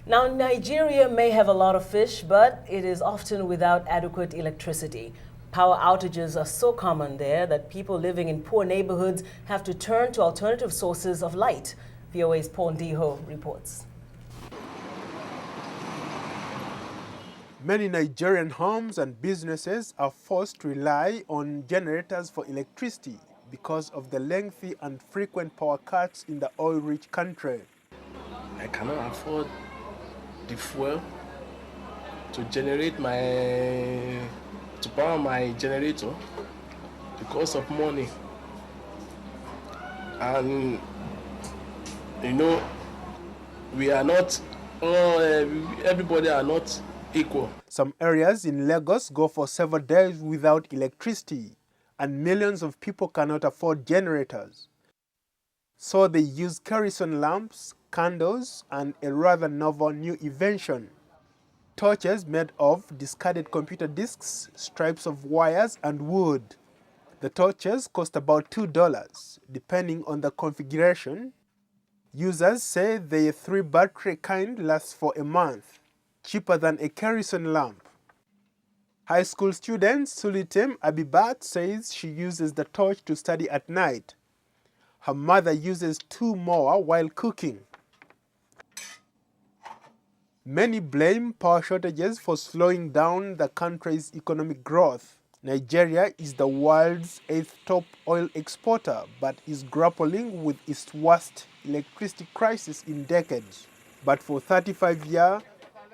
Now, Nigeria may have a lot of fish, but it is often without adequate electricity. Power outages are so common there that people living in poor neighborhoods have to turn to alternative sources of light. VOA's Paul Ndiho reports. Many Nigerian homes and businesses are forced to rely on generators for electricity because of the lengthy and frequent power cuts in the oil-rich country. I cannot afford the fuel to power my generator because of money. And we are not everybody are not equal. Some areas in Lagos go for several days without electricity, and millions of people cannot afford generators. So they use kerosene lamps, candles, and a rather novel new invention: torches made of discarded computer disks, strips of wires, and wood. The torches cost about $2, depending on the configuration. Users say the 3-battery kind lasts for a month, cheaper than a kerosene lamp. High school student Sulitem Abibat says she uses the torch to study at night. Her mother uses 2 more while cooking. Many blame power shortages for slowing down the country's economic growth. Nigeria is the world's 8th top oil exporter, but is grappling with its worst electricity crisis in decades. But for 35 years,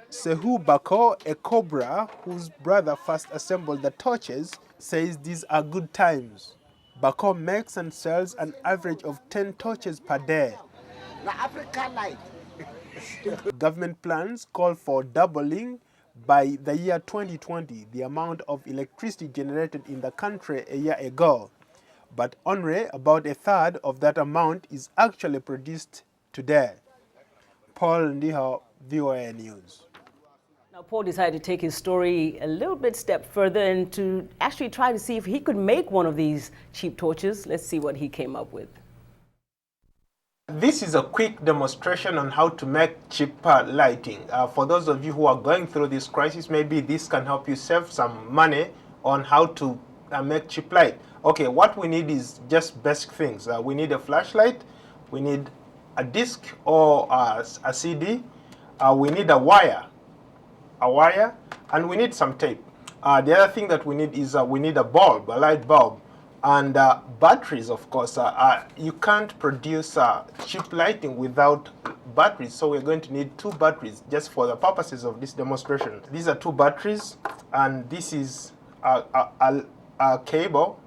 Sehu Bako, a cobra whose brother first assembled the torches, says these are good times. Bako makes and sells an average of 10 torches per day. The African light. Government plans call for doubling by the year 2020 the amount of electricity generated in the country a year ago. But only about a third of that amount is actually produced today. Paul Ndiho, VOA News. Now, Paul decided to take his story a little bit step further and to actually try to see if he could make one of these cheap torches. Let's see what he came up with. This is a quick demonstration on how to make cheaper lighting. For those of you who are going through this crisis, maybe this can help you save some money on how to make cheap light. Okay, what we need is just basic things. We need a flashlight, we need a disc or a CD, we need a wire, and we need some tape. The other thing that we need is we need a bulb, a light bulb, and batteries, of course. You can't produce cheap lighting without batteries, so we're going to need 2 batteries just for the purposes of this demonstration. These are 2 batteries, and this is a cable.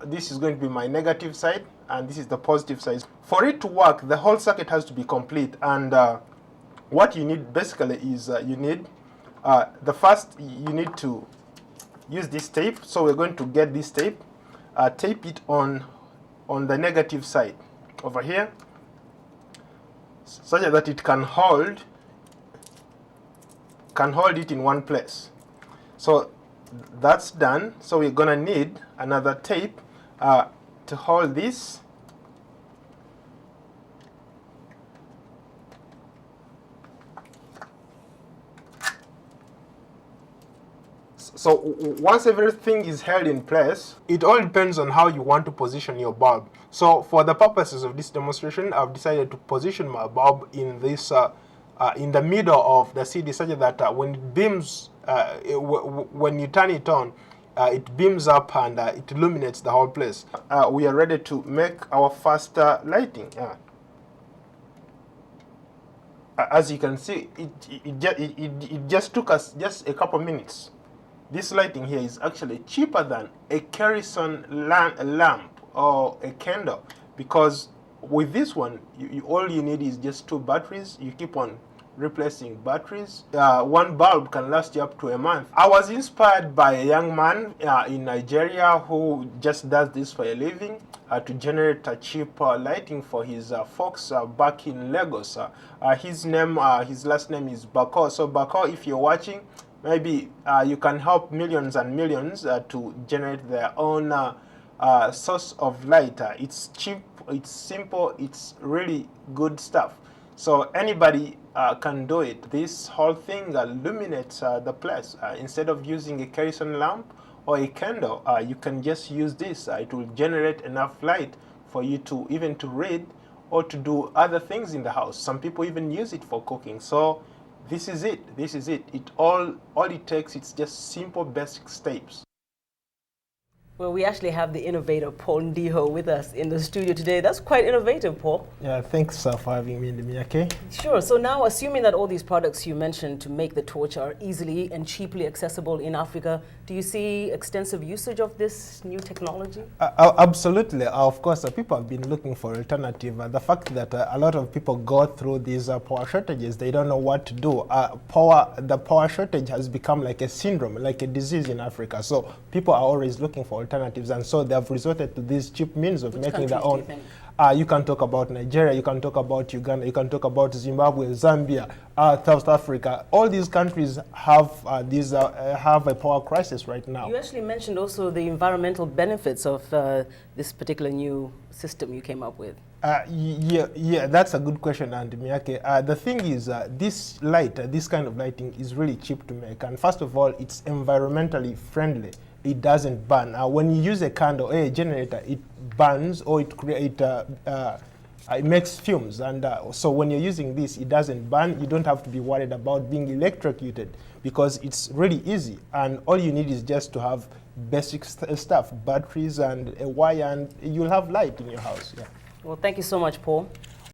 This is going to be my negative side, and this is the positive side. For it to work, the whole circuit has to be complete, and what you need basically is you need you need to use this tape. So we're going to get this tape, tape it on the negative side over here, such that it can hold it in one place. So that's done. So we're gonna need another tape to hold this. So once everything is held in place, it all depends on how you want to position your bulb. So for the purposes of this demonstration, I've decided to position my bulb in this in the middle of the CD, such that when it beams, when you turn it on, it beams up and it illuminates the whole place. We are ready to make our first lighting. As you can see, it just took us just a couple minutes. This lighting here is actually cheaper than a kerosene lamp or a candle, because with this one, all you need is just 2 batteries. You keep on replacing batteries. 1 bulb can last you up to a month. I was inspired by a young man in Nigeria who just does this for a living, to generate a cheap lighting for his folks back in Lagos. His last name is Bako. So Bako, if you're watching, maybe you can help millions and millions to generate their own source of light. It's cheap, it's simple, it's really good stuff. So anybody can do it. This whole thing illuminates the place. Instead of using a kerosene lamp or a candle, you can just use this. It will generate enough light for you to even to read or to do other things in the house. Some people even use it for cooking. So this is it. This is it. All it takes, it's just simple basic steps. Well, we actually have the innovator Paul Ndiho with us in the studio today. That's quite innovative, Paul. Yeah, thanks for having me, Ndimiyake. Sure. So now, assuming that all these products you mentioned to make the torch are easily and cheaply accessible in Africa, do you see extensive usage of this new technology? Absolutely. Of course, people have been looking for alternative. The fact that a lot of people go through these power shortages, they don't know what to do. The power shortage has become like a syndrome, like a disease in Africa. So people are always looking for alternatives, and so they have resorted to these cheap means of making their own. You can talk about Nigeria, you can talk about Uganda, you can talk about Zimbabwe, Zambia, South Africa. All these countries have have a power crisis right now. You actually mentioned also the environmental benefits of this particular new system you came up with. Yeah, that's a good question, and Miyake. The thing is, this light, this kind of lighting is really cheap to make, and first of all, it's environmentally friendly. It doesn't burn. When you use a candle or a generator, it burns or it makes fumes, and so when you're using this, it doesn't burn. You don't have to be worried about being electrocuted because it's really easy, and all you need is just to have basic stuff, batteries and a wire, and you'll have light in your house. Yeah. Well, thank you so much, Paul.